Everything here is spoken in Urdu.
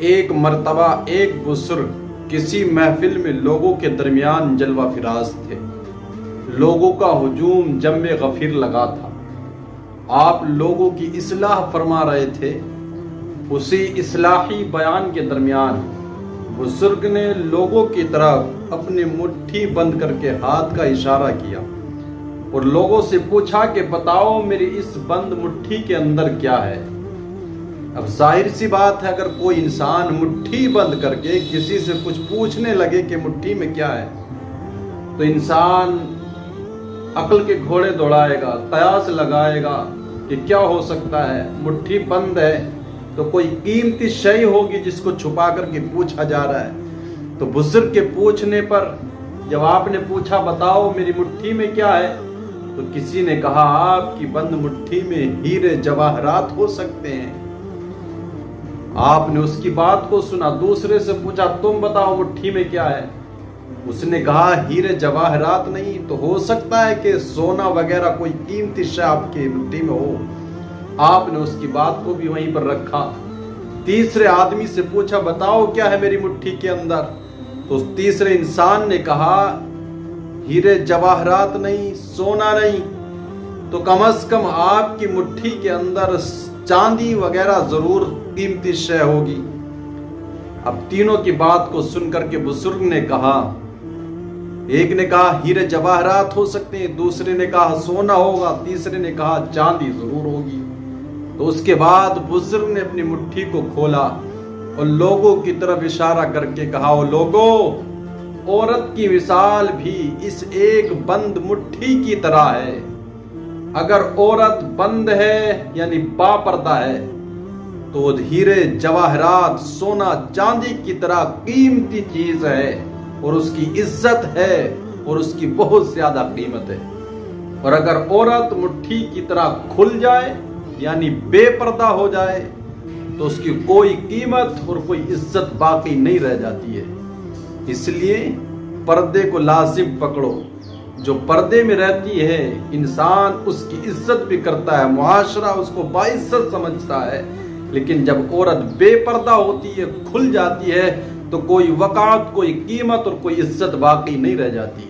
ایک مرتبہ ایک بزرگ کسی محفل میں لوگوں کے درمیان جلوہ فراز تھے۔ لوگوں کا ہجوم جنب غفیر لگا تھا۔ آپ لوگوں کی اصلاح فرما رہے تھے۔ اسی اصلاحی بیان کے درمیان بزرگ نے لوگوں کی طرف اپنی مٹھی بند کر کے ہاتھ کا اشارہ کیا اور لوگوں سے پوچھا کہ بتاؤ میری اس بند مٹھی کے اندر کیا ہے۔ اب ظاہر سی بات ہے، اگر کوئی انسان مٹھی بند کر کے کسی سے کچھ پوچھنے لگے کہ مٹھی میں کیا ہے، تو انسان عقل کے گھوڑے دوڑائے گا، قیاس لگائے گا کہ کیا ہو سکتا ہے۔ مٹھی بند ہے تو کوئی قیمتی شے ہوگی جس کو چھپا کر کے پوچھا جا رہا ہے۔ تو بزرگ کے پوچھنے پر جب آپ نے پوچھا بتاؤ میری مٹھی میں کیا ہے، تو کسی نے کہا آپ کی بند مٹھی میں ہیرے جواہرات ہو سکتے ہیں۔ آپ نے اس کی بات کو سنا، دوسرے سے پوچھا تم بتاؤ مٹھی میں کیا ہے۔ اس نے کہا ہیرے جواہرات نہیں تو ہو سکتا ہے کہ سونا وغیرہ کوئی قیمتی شے آپ کی مٹھی میں ہو۔ آپ نے اس کی بات کو بھی وہیں پر رکھا۔ تیسرے آدمی سے پوچھا بتاؤ کیا ہے میری مٹھی کے اندر، تو اس تیسرے انسان نے کہا ہیرے جواہرات نہیں، سونا نہیں، تو کم از کم آپ کی مٹھی کے اندر چاندی وغیرہ ضرور قیمتی شے ہوگی۔ اب تینوں کی بات کو سن کر کے بزرگ نے کہا، ایک نے کہا ہیرے جواہرات ہو سکتے ہیں، دوسرے نے کہا سونا ہوگا، تیسرے نے کہا چاندی ضرور ہوگی۔ تو اس کے بعد بزرگ نے اپنی مٹھی کو کھولا اور لوگوں کی طرف اشارہ کر کے کہا او لوگو، عورت کی مثال بھی اس ایک بند مٹھی کی طرح ہے۔ اگر عورت بند ہے یعنی با پردہ ہے تو ہیرے جواہرات سونا چاندی کی طرح قیمتی چیز ہے اور اس کی عزت ہے اور اس کی بہت زیادہ قیمت ہے۔ اور اگر عورت مٹھی کی طرح کھل جائے یعنی بے پردہ ہو جائے تو اس کی کوئی قیمت اور کوئی عزت باقی نہیں رہ جاتی ہے۔ اس لیے پردے کو لازم پکڑو۔ جو پردے میں رہتی ہے انسان اس کی عزت بھی کرتا ہے، معاشرہ اس کو باعزت سمجھتا ہے، لیکن جب عورت بے پردہ ہوتی ہے، کھل جاتی ہے، تو کوئی وقار، کوئی قیمت اور کوئی عزت باقی نہیں رہ جاتی ہے۔